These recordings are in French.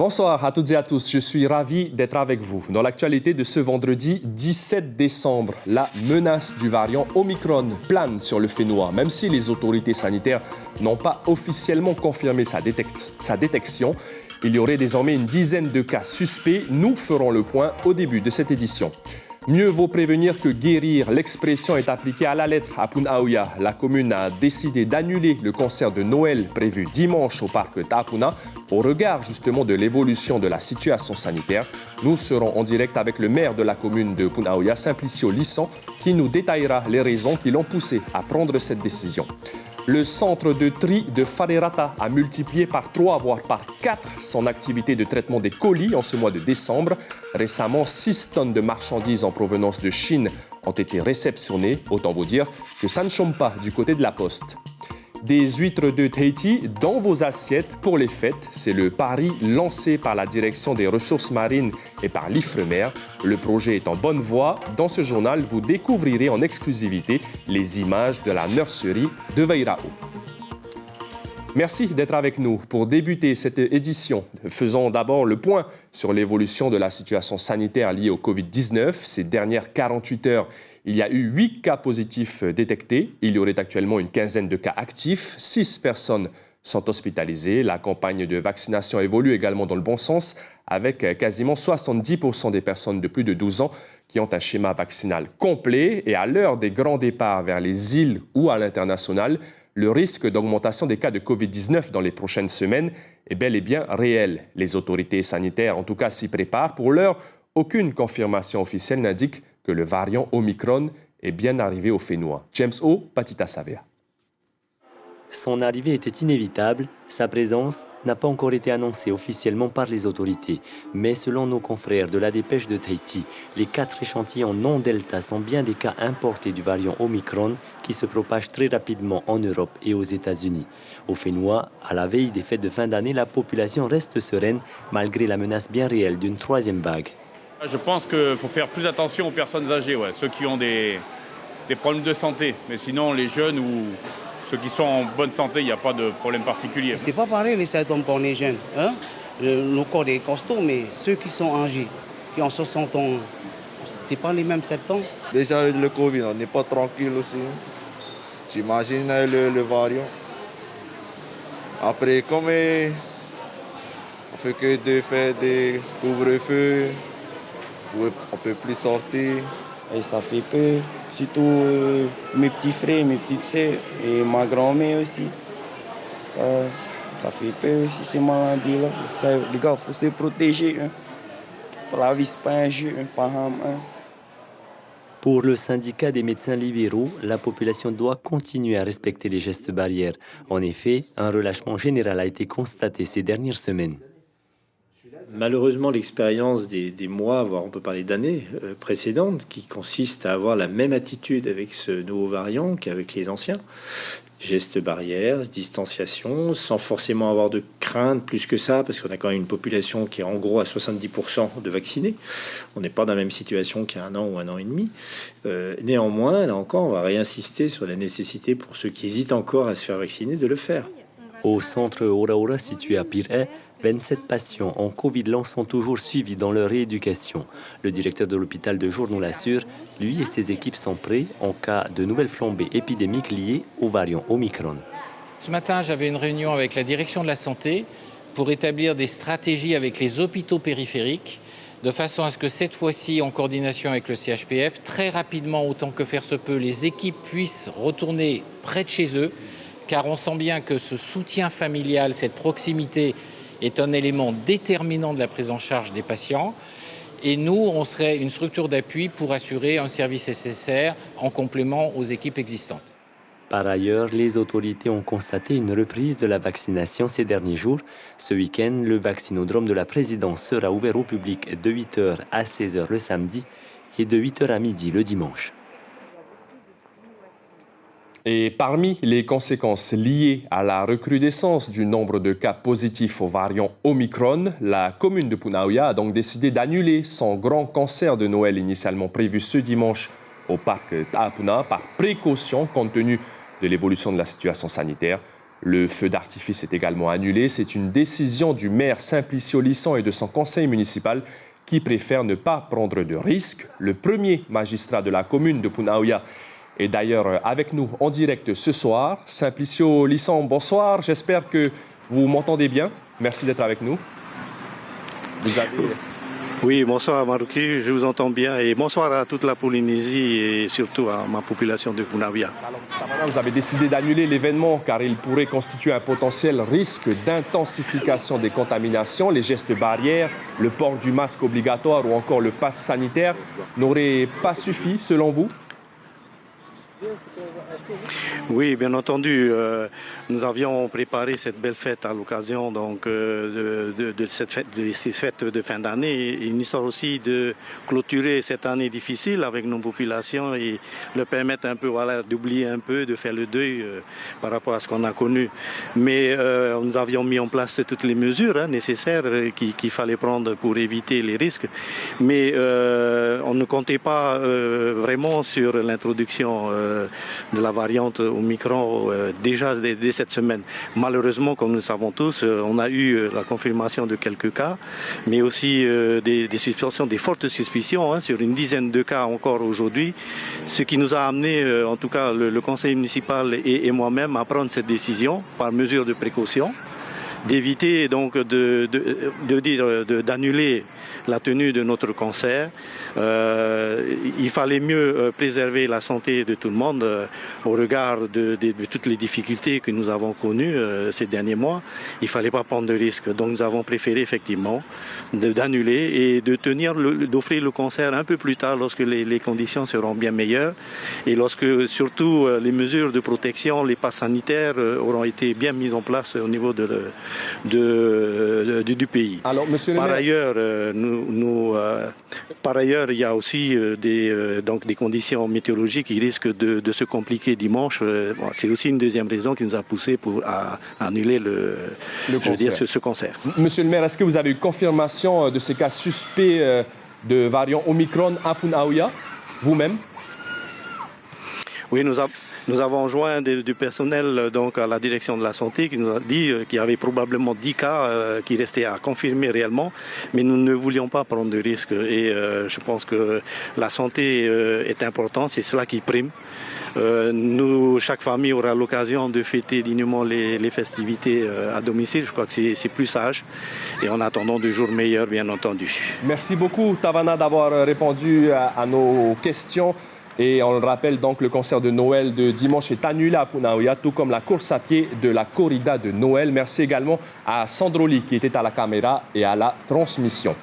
Bonsoir à toutes et à tous, je suis ravi d'être avec vous. Dans l'actualité de ce vendredi 17 décembre, la menace du variant Omicron plane sur le Fénois. Même si les autorités sanitaires n'ont pas officiellement confirmé sa détection, il y aurait désormais une dizaine de cas suspects. Nous ferons le point au début de cette édition. Mieux vaut prévenir que guérir. L'expression est appliquée à la lettre à Punaauia. La commune a décidé d'annuler le concert de Noël prévu dimanche au parc Ta'apuna au regard justement de l'évolution de la situation sanitaire. Nous serons en direct avec le maire de la commune de Punaauia, Simplicio Lissan, qui nous détaillera les raisons qui l'ont poussé à prendre cette décision. Le centre de tri de Farerata a multiplié par 3, voire par 4, son activité de traitement des colis en ce mois de décembre. Récemment, 6 tonnes de marchandises en provenance de Chine ont été réceptionnées. Autant vous dire que ça ne chôme pas du côté de la poste. Des huîtres de Tahiti dans vos assiettes pour les fêtes. C'est le pari lancé par la direction des ressources marines et par l'Ifremer. Le projet est en bonne voie. Dans ce journal, vous découvrirez en exclusivité les images de la nurserie de Vairao. Merci d'être avec nous. Pour débuter cette édition, faisons d'abord le point sur l'évolution de la situation sanitaire liée au Covid-19. Ces dernières 48 heures, il y a eu 8 cas positifs détectés. Il y aurait actuellement une quinzaine de cas actifs. 6 personnes sont hospitalisées. La campagne de vaccination évolue également dans le bon sens, avec quasiment 70% des personnes de plus de 12 ans qui ont un schéma vaccinal complet. Et à l'heure des grands départs vers les îles ou à l'international, le risque d'augmentation des cas de Covid-19 dans les prochaines semaines est bel et bien réel. Les autorités sanitaires, en tout cas, s'y préparent. Pour l'heure, aucune confirmation officielle n'indique que le variant Omicron est bien arrivé au Fénois. James O. Patita Savea. Son arrivée était inévitable. Sa présence n'a pas encore été annoncée officiellement par les autorités. Mais selon nos confrères de la dépêche de Tahiti, les 4 échantillons non-Delta sont bien des cas importés du variant Omicron qui se propage très rapidement en Europe et aux États-Unis. Au Fénois, à la veille des fêtes de fin d'année, la population reste sereine malgré la menace bien réelle d'une 3e vague. Je pense qu'il faut faire plus attention aux personnes âgées, ceux qui ont des problèmes de santé. Mais sinon, les jeunes ou ceux qui sont en bonne santé, il n'y a pas de problème particulier. C'est pas pareil les symptômes quand on est jeune. Le corps est costaud, mais ceux qui sont âgés, qui ont 60 ans, c'est pas les mêmes symptômes. Déjà le Covid, on n'est pas tranquille aussi. J'imagine le variant. Après, comme on fait que de faire des couvre-feux, on ne peut plus sortir. Et ça fait peur, surtout mes petits frères, mes petites sœurs et ma grand-mère aussi. Ça fait peur aussi ces maladies-là. Les gars, il faut se protéger. La vie, ce n'est pas un jeu, pas un. Pour le syndicat des médecins libéraux, la population doit continuer à respecter les gestes barrières. En effet, un relâchement général a été constaté ces dernières semaines. Malheureusement, l'expérience des mois, voire on peut parler d'années précédentes, qui consiste à avoir la même attitude avec ce nouveau variant qu'avec les anciens. Gestes barrières, distanciation, sans forcément avoir de crainte plus que ça, parce qu'on a quand même une population qui est en gros à 70% de vaccinés. On n'est pas dans la même situation qu'il y a 1 an ou 1 an et demi. Néanmoins, là encore, on va réinsister sur la nécessité pour ceux qui hésitent encore à se faire vacciner de le faire. Au centre Oraora situé à Pirée, 27 patients en Covid long sont toujours suivis dans leur rééducation. Le directeur de l'hôpital de Jour nous l'assure, lui et ses équipes sont prêts en cas de nouvelles flambées épidémiques liées au variant Omicron. Ce matin, j'avais une réunion avec la direction de la santé pour établir des stratégies avec les hôpitaux périphériques, de façon à ce que cette fois-ci, en coordination avec le CHPF, très rapidement, autant que faire se peut, les équipes puissent retourner près de chez eux, car on sent bien que ce soutien familial, cette proximité, est un élément déterminant de la prise en charge des patients. Et nous, on serait une structure d'appui pour assurer un service nécessaire en complément aux équipes existantes. Par ailleurs, les autorités ont constaté une reprise de la vaccination ces derniers jours. Ce week-end, le vaccinodrome de la présidence sera ouvert au public de 8h à 16h le samedi et de 8h à midi le dimanche. Et parmi les conséquences liées à la recrudescence du nombre de cas positifs au variant Omicron, la commune de Punaauia a donc décidé d'annuler son grand concert de Noël initialement prévu ce dimanche au parc Ta'apuna par précaution compte tenu de l'évolution de la situation sanitaire. Le feu d'artifice est également annulé. C'est une décision du maire Simplicio Lisson et de son conseil municipal qui préfèrent ne pas prendre de risques. Le premier magistrat de la commune de Punaouia est d'ailleurs avec nous en direct ce soir. Simplicio Lisson, bonsoir. J'espère que vous m'entendez bien. Merci d'être avec nous. Vous avez... Oui, bonsoir Marouki, je vous entends bien et bonsoir à toute la Polynésie et surtout à ma population de Punaouia. Alors, vous avez décidé d'annuler l'événement car il pourrait constituer un potentiel risque d'intensification des contaminations. Les gestes barrières, le port du masque obligatoire ou encore le pass sanitaire n'auraient pas suffi selon vous ? Oui, bien entendu. Nous avions préparé cette belle fête à l'occasion donc de ces fêtes de fin d'année. Il nous sort aussi de clôturer cette année difficile avec nos populations et leur permettre un peu, voilà, d'oublier un peu, de faire le deuil par rapport à ce qu'on a connu. Mais nous avions mis en place toutes les mesures nécessaires qu'il fallait prendre pour éviter les risques. Mais on ne comptait pas vraiment sur l'introduction de la variante Omicron déjà dès cette semaine. Malheureusement, comme nous le savons tous, on a eu la confirmation de quelques cas, mais aussi des suspicions, des fortes suspicions sur une dizaine de cas encore aujourd'hui, ce qui nous a amené, en tout cas le conseil municipal et moi-même, à prendre cette décision par mesure de précaution, d'éviter donc d'annuler la tenue de notre concert. Il fallait mieux préserver la santé de tout le monde au regard de toutes les difficultés que nous avons connues ces derniers mois. Il ne fallait pas prendre de risques. Donc nous avons préféré effectivement d'annuler et d'offrir le concert un peu plus tard lorsque les conditions seront bien meilleures et lorsque surtout les mesures de protection, les passes sanitaires auront été bien mises en place au niveau du pays. Alors, monsieur le maire... Par ailleurs, il y a aussi des conditions météorologiques qui risquent de se compliquer dimanche. C'est aussi une deuxième raison qui nous a poussé à annuler ce concert. Monsieur le maire, est-ce que vous avez eu confirmation de ces cas suspects de variant Omicron à Punaouia, vous-même? Oui, nous avons joint du personnel donc à la direction de la santé qui nous a dit qu'il y avait probablement 10 cas qui restaient à confirmer réellement, mais nous ne voulions pas prendre de risques et je pense que la santé est importante, c'est cela qui prime. Chaque famille aura l'occasion de fêter dignement les festivités à domicile. Je crois que c'est plus sage et en attendant de jours meilleurs, bien entendu. Merci beaucoup, Tavana, d'avoir répondu à nos questions. Et on le rappelle, donc, le concert de Noël de dimanche est annulé à Punaouia, tout comme la course à pied de la corrida de Noël. Merci également à Sandroli qui était à la caméra et à la transmission.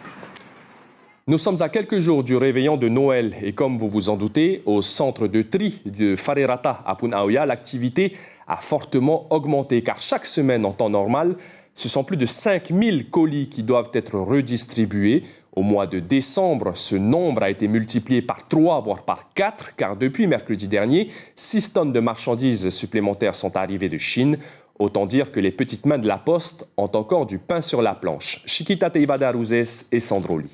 Nous sommes à quelques jours du réveillon de Noël et comme vous vous en doutez, au centre de tri de Farerata à Punaouia, l'activité a fortement augmenté car chaque semaine en temps normal, ce sont plus de 5000 colis qui doivent être redistribués. Au mois de décembre, ce nombre a été multiplié par 3, voire par 4, car depuis mercredi dernier, 6 tonnes de marchandises supplémentaires sont arrivées de Chine. Autant dire que les petites mains de la Poste ont encore du pain sur la planche. Chiquita Teivada Rouzès et Sandroli.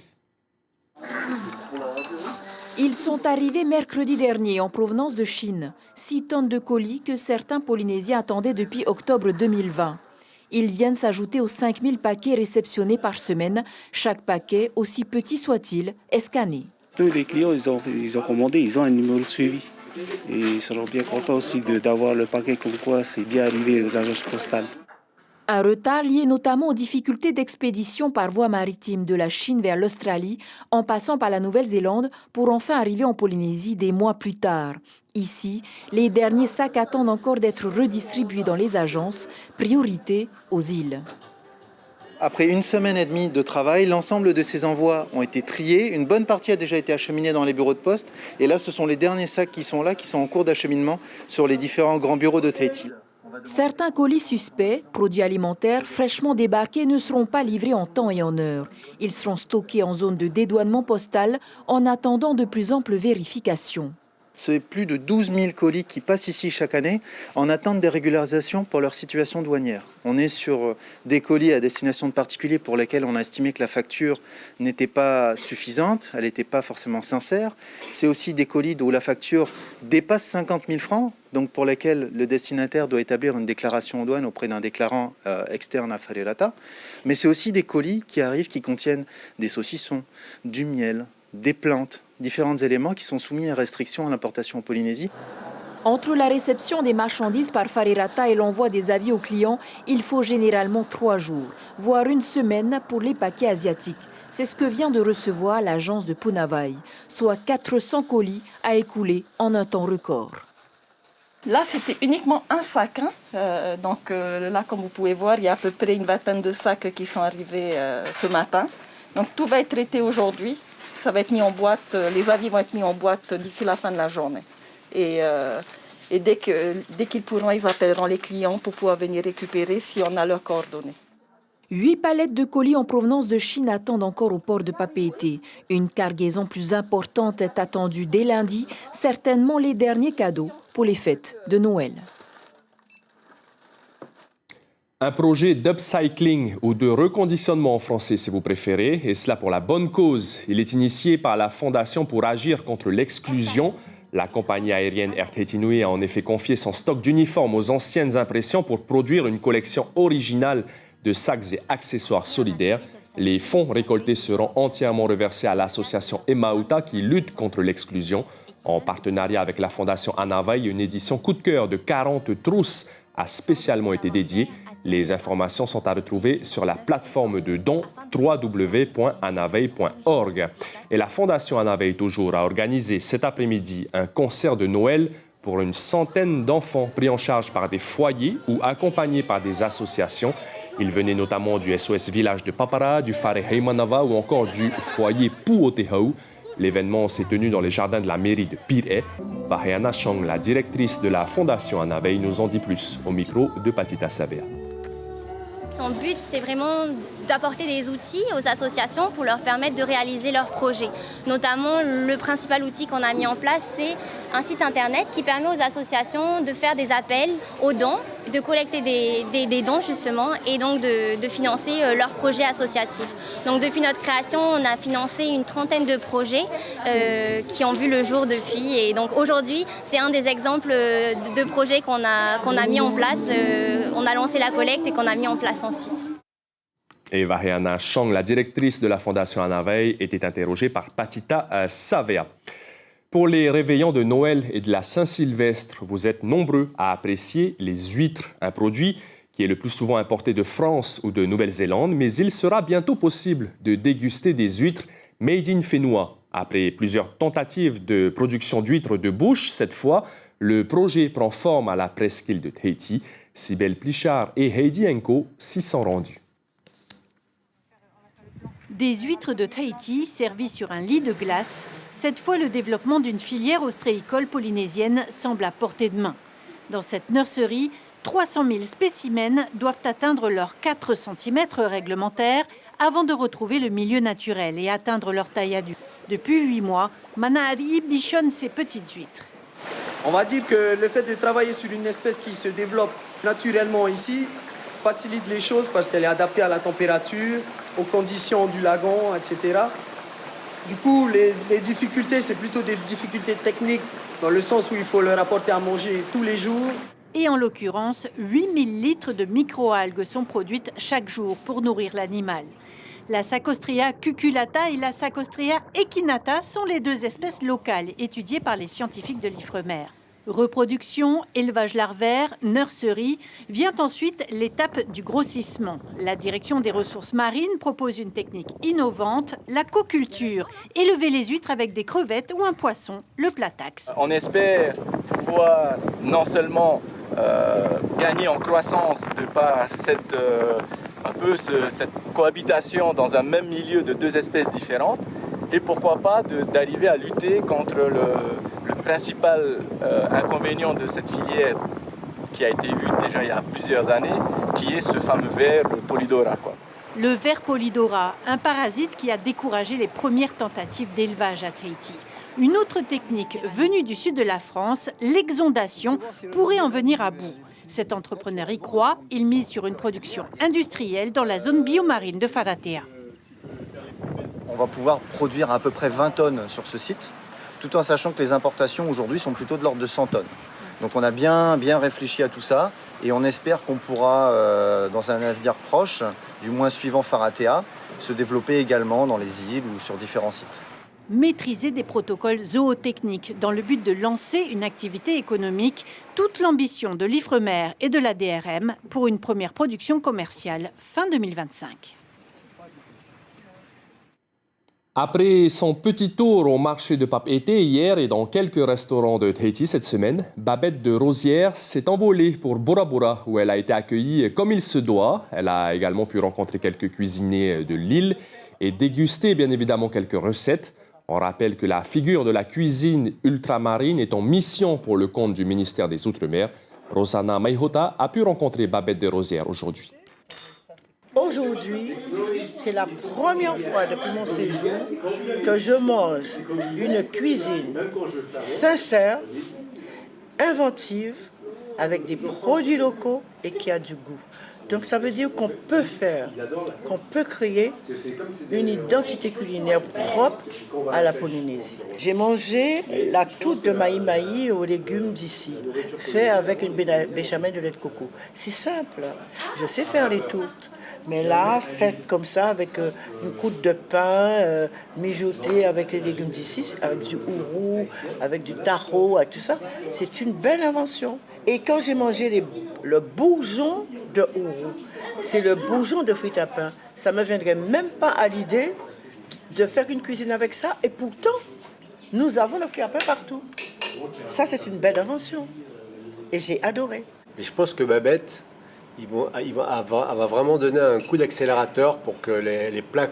Ils sont arrivés mercredi dernier en provenance de Chine. 6 tonnes de colis que certains Polynésiens attendaient depuis octobre 2020. Ils viennent s'ajouter aux 5000 paquets réceptionnés par semaine. Chaque paquet, aussi petit soit-il, est scanné. Tous les clients, ils ont commandé, ils ont un numéro de suivi. Et ils seront bien contents aussi d'avoir le paquet comme quoi c'est bien arrivé aux agences postales. Un retard lié notamment aux difficultés d'expédition par voie maritime de la Chine vers l'Australie, en passant par la Nouvelle-Zélande, pour enfin arriver en Polynésie des mois plus tard. Ici, les derniers sacs attendent encore d'être redistribués dans les agences, priorité aux îles. Après une semaine et demie de travail, l'ensemble de ces envois ont été triés. Une bonne partie a déjà été acheminée dans les bureaux de poste. Et là, ce sont les derniers sacs qui sont là, qui sont en cours d'acheminement sur les différents grands bureaux de Tahiti. Certains colis suspects, produits alimentaires fraîchement débarqués, ne seront pas livrés en temps et en heure. Ils seront stockés en zone de dédouanement postal en attendant de plus amples vérifications. C'est plus de 12 000 colis qui passent ici chaque année en attente des régularisations pour leur situation douanière. On est sur des colis à destination de particuliers pour lesquels on a estimé que la facture n'était pas suffisante, elle n'était pas forcément sincère. C'est aussi des colis où la facture dépasse 50 000 francs, donc pour lesquels le destinataire doit établir une déclaration aux douanes auprès d'un déclarant externe à Farirata. Mais c'est aussi des colis qui arrivent qui contiennent des saucissons, du miel, des plantes, différents éléments qui sont soumis à restriction à l'importation en Polynésie. Entre la réception des marchandises par Farirata et l'envoi des avis aux clients, il faut généralement 3 jours, voire une semaine pour les paquets asiatiques. C'est ce que vient de recevoir l'agence de Punavai, soit 400 colis à écouler en un temps record. Là, c'était uniquement un sac. Là, comme vous pouvez voir, il y a à peu près une vingtaine de sacs qui sont arrivés ce matin. Donc tout va être traité aujourd'hui. Ça va être mis en boîte, les avis vont être mis en boîte d'ici la fin de la journée. Et dès qu'ils pourront, ils appelleront les clients pour pouvoir venir récupérer si on a leurs coordonnées. 8 palettes de colis en provenance de Chine attendent encore au port de Papeete. Une cargaison plus importante est attendue dès lundi, certainement les derniers cadeaux pour les fêtes de Noël. Un projet d'upcycling ou de reconditionnement en français si vous préférez, et cela pour la bonne cause. Il est initié par la Fondation pour agir contre l'exclusion. La compagnie aérienne Air Tahiti Nui a en effet confié son stock d'uniformes aux anciennes impressions pour produire une collection originale de sacs et accessoires solidaires. Les fonds récoltés seront entièrement reversés à l'association Emauta qui lutte contre l'exclusion. En partenariat avec la Fondation Anavai, une édition coup de cœur de 40 trousses a spécialement été dédiée. Les informations sont à retrouver sur la plateforme de dons www.anavei.org. Et la Fondation Anavei toujours a organisé cet après-midi un concert de Noël pour une centaine d'enfants pris en charge par des foyers ou accompagnés par des associations. Ils venaient notamment du SOS Village de Papara, du Whare Heimanava ou encore du foyer Puotehau. L'événement s'est tenu dans les jardins de la mairie de Pir'e. Vaheana Chong, la directrice de la Fondation Anavei, nous en dit plus au micro de Patita Savea. Son but, c'est vraiment d'apporter des outils aux associations pour leur permettre de réaliser leurs projets. Notamment, le principal outil qu'on a mis en place, c'est un site internet qui permet aux associations de faire des appels aux dons, de collecter des dons justement et donc de financer leurs projets associatifs. Donc depuis notre création, on a financé une trentaine de projets qui ont vu le jour depuis. Et donc aujourd'hui, c'est un des exemples de projets qu'on a mis en place. On a lancé la collecte et qu'on a mis en place ensuite. Et Vaheana Chong, la directrice de la Fondation Anavei, était interrogée par Patita Savea. Pour les réveillons de Noël et de la Saint-Sylvestre, vous êtes nombreux à apprécier les huîtres, un produit qui est le plus souvent importé de France ou de Nouvelle-Zélande, mais il sera bientôt possible de déguster des huîtres made in Fénois. Après plusieurs tentatives de production d'huîtres de bouche, cette fois, le projet prend forme à la presqu'île de Tahiti. Cybèle Plichard et Heidi Enko s'y sont rendus. Des huîtres de Tahiti servies sur un lit de glace. Cette fois, le développement d'une filière ostréicole polynésienne semble à portée de main. Dans cette nurserie, 300 000 spécimens doivent atteindre leurs 4 cm réglementaires avant de retrouver le milieu naturel et atteindre leur taille adulte. Depuis 8 mois, Manahari bichonne ses petites huîtres. On va dire que le fait de travailler sur une espèce qui se développe naturellement ici facilite les choses parce qu'elle est adaptée à la température, aux conditions du lagon, etc. Du coup, les difficultés, c'est plutôt des difficultés techniques dans le sens où il faut leur apporter à manger tous les jours. Et en l'occurrence, 8000 litres de microalgues sont produites chaque jour pour nourrir l'animal. La Sacostria cuculata et la Sacostria equinata sont les 2 espèces locales étudiées par les scientifiques de l'Ifremer. Reproduction, élevage larvaire, nurserie, vient ensuite l'étape du grossissement. La direction des ressources marines propose une technique innovante, l'aquaculture, élever les huîtres avec des crevettes ou un poisson, le platax. On espère pouvoir non seulement gagner en croissance de par cette cohabitation dans un même milieu de 2 espèces différentes, et pourquoi pas d'arriver à lutter contre le principal inconvénient de cette filière qui a été vue déjà il y a plusieurs années, qui est ce fameux ver, le Polydora. Le ver Polydora, un parasite qui a découragé les premières tentatives d'élevage à Tahiti. Une autre technique venue du sud de la France, l'exondation, pourrait en venir à bout. Cet entrepreneur y croit, il mise sur une production industrielle dans la zone biomarine de Faratea. On va pouvoir produire à peu près 20 tonnes sur ce site, tout en sachant que les importations aujourd'hui sont plutôt de l'ordre de 100 tonnes. Donc on a bien réfléchi à tout ça et on espère qu'on pourra, dans un avenir proche, du moins suivant Faratea, se développer également dans les îles ou sur différents sites. Maîtriser des protocoles zootechniques dans le but de lancer une activité économique, toute l'ambition de l'Ifremer et de la DRM pour une première production commerciale fin 2025. Après son petit tour au marché de Papeete hier et dans quelques restaurants de Tahiti cette semaine, Babette de Rosière s'est envolée pour Bora Bora où elle a été accueillie comme il se doit. Elle a également pu rencontrer quelques cuisiniers de l'île et déguster bien évidemment quelques recettes. On rappelle que la figure de la cuisine ultramarine est en mission pour le compte du ministère des Outre-mer. Rosanna Maihota a pu rencontrer Babette de Rosière aujourd'hui. Aujourd'hui, c'est la première fois depuis mon séjour que je mange une cuisine sincère, inventive, avec des produits locaux et qui a du goût. Donc ça veut dire qu'on peut créer une identité culinaire propre à la Polynésie. J'ai mangé la croûte de maï-maï aux légumes d'ici, fait avec une béchamel de lait de coco. C'est simple, je sais faire les tourtes. Mais là, faite comme ça, avec une croûte de pain, mijotée avec les légumes d'ici, avec du ourou, avec du taro, avec tout ça, c'est une belle invention. Et quand j'ai mangé le bourgeon de ourou, c'est le bourgeon de fruits à pain, ça ne me viendrait même pas à l'idée de faire une cuisine avec ça. Et pourtant, nous avons le fruit à pain partout. Ça, c'est une belle invention. Et j'ai adoré. Et je pense que Babette, elle va vraiment donner un coup d'accélérateur pour que les plats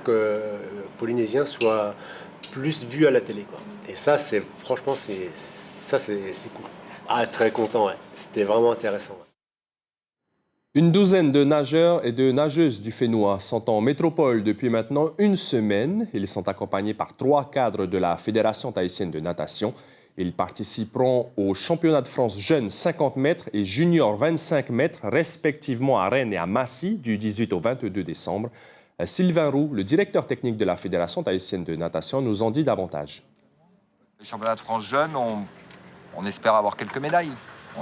polynésiens soient plus vus à la télé, quoi. Et ça, franchement, c'est cool. Ah, très content, ouais. C'était vraiment intéressant. Ouais. Une douzaine de nageurs et de nageuses du Fénois sont en métropole depuis maintenant une semaine. Ils sont accompagnés par 3 cadres de la Fédération tahitienne de natation. Ils participeront au championnat de France jeunes 50 mètres et juniors 25 mètres, respectivement à Rennes et à Massy, du 18 au 22 décembre. Sylvain Roux, le directeur technique de la Fédération tahitienne de natation, nous en dit davantage. Le championnat de France jeunes, on espère avoir quelques médailles.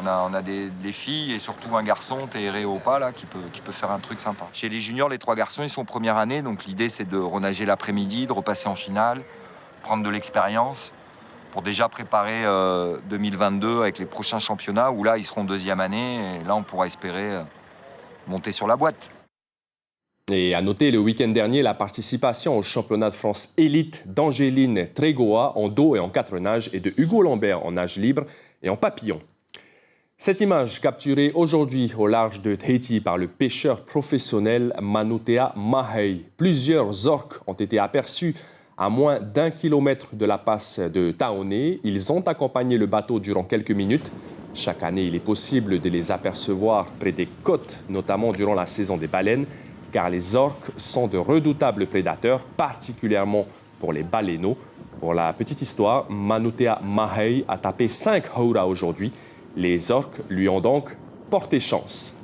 On a des filles et surtout un garçon, Téré Opa, là, qui peut faire un truc sympa. Chez les juniors, les 3 garçons, ils sont en première année, donc l'idée c'est de renager l'après-midi, de repasser en finale, prendre de l'expérience pour déjà préparer 2022 avec les prochains championnats où là, ils seront 2e année et là, on pourra espérer monter sur la boîte. Et à noter, le week-end dernier, la participation au championnat de France élite d'Angéline Trégoa en dos et en 4 nages et de Hugo Lambert en nage libre et en papillon. Cette image capturée aujourd'hui au large de Tahiti par le pêcheur professionnel Manutea Mahei. Plusieurs orques ont été aperçus à moins d'1 kilomètre de la passe de Taoné. Ils ont accompagné le bateau durant quelques minutes. Chaque année, il est possible de les apercevoir près des côtes, notamment durant la saison des baleines, car les orques sont de redoutables prédateurs, particulièrement pour les baleineaux. Pour la petite histoire, Manutea Mahei a tapé 5 haura aujourd'hui. Les orques lui ont donc porté chance.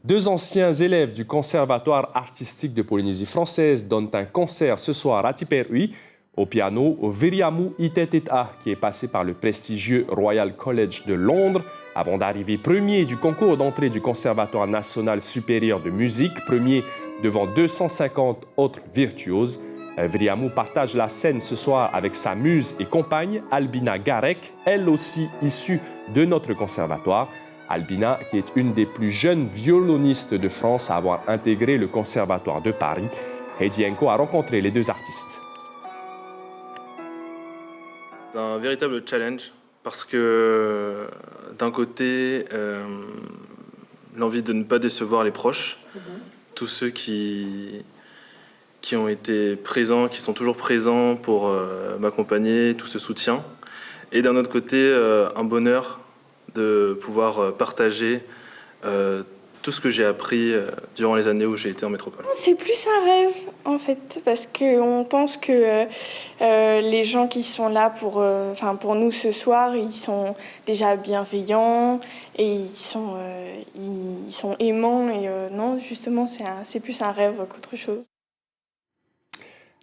2 anciens élèves du Conservatoire artistique de Polynésie française donnent un concert ce soir à Tiperui. Au piano, Viriamu Iteteta, qui est passé par le prestigieux Royal College de Londres avant d'arriver premier du concours d'entrée du Conservatoire national supérieur de musique, premier devant 250 autres virtuoses. Viriamu partage la scène ce soir avec sa muse et compagne, Albina Garek, elle aussi issue de notre conservatoire. Albina, qui est une des plus jeunes violonistes de France à avoir intégré le Conservatoire de Paris. Heidi Enko a rencontré les 2 artistes. C'est un véritable challenge parce que d'un côté, l'envie de ne pas décevoir les proches, tous ceux qui ont été présents, qui sont toujours présents pour m'accompagner, tout ce soutien. Et d'un autre côté, un bonheur de pouvoir partager tout ce que j'ai appris durant les années où j'ai été en métropole. C'est plus un rêve, en fait, parce qu'on pense que les gens qui sont là pour nous ce soir, ils sont déjà bienveillants et ils sont aimants. Et non, justement, c'est plus un rêve qu'autre chose.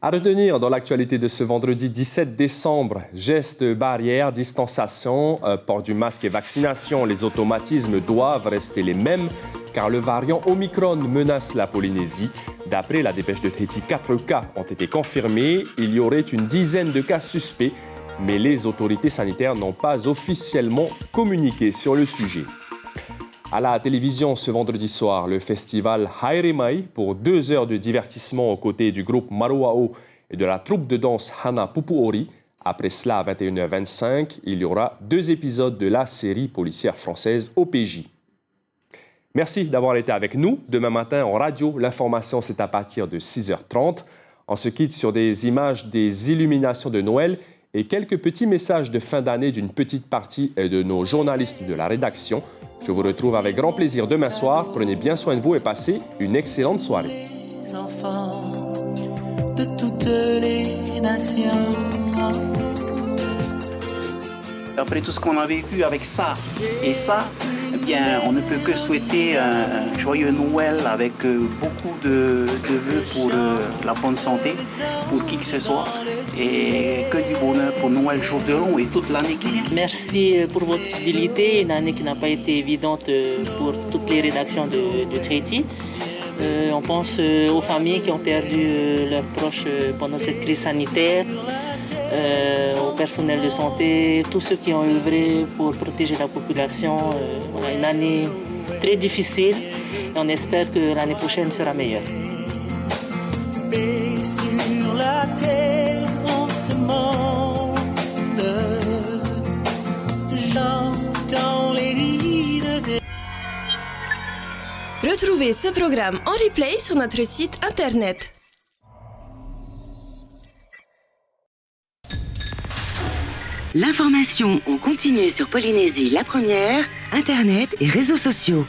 À retenir dans l'actualité de ce vendredi 17 décembre, gestes barrières, distanciation, port du masque et vaccination, les automatismes doivent rester les mêmes car le variant Omicron menace la Polynésie. D'après la dépêche de Tahiti, 4 cas ont été confirmés. Il y aurait une dizaine de cas suspects, mais les autorités sanitaires n'ont pas officiellement communiqué sur le sujet. À la télévision ce vendredi soir, le festival Haerimai pour 2 heures de divertissement aux côtés du groupe Maruao et de la troupe de danse Hana Pupuori. Après cela, à 21h25, il y aura 2 épisodes de la série policière française OPJ. Merci d'avoir été avec nous. Demain matin en radio, l'information c'est à partir de 6h30. On se quitte sur des images des illuminations de Noël et quelques petits messages de fin d'année d'une petite partie de nos journalistes de la rédaction. Je vous retrouve avec grand plaisir demain soir. Prenez bien soin de vous et passez une excellente soirée. Les enfants de toutes les nations. Après tout ce qu'on a vécu avec ça et ça, eh bien, on ne peut que souhaiter un joyeux Noël avec beaucoup de vœux pour la bonne santé, pour qui que ce soit, et que du bonheur pour Noël jour de l'an et toute l'année qui vient. Merci pour votre fidélité, une année qui n'a pas été évidente pour toutes les rédactions de Tahiti. On pense aux familles qui ont perdu leurs proches pendant cette crise sanitaire. Au personnel de santé, tous ceux qui ont œuvré pour protéger la population. Voilà, une année très difficile et on espère que l'année prochaine sera meilleure. Sur la terre, en ce monde, j'entends les rires de... Retrouvez ce programme en replay sur notre site internet. L'information en continu sur Polynésie la première, Internet et réseaux sociaux.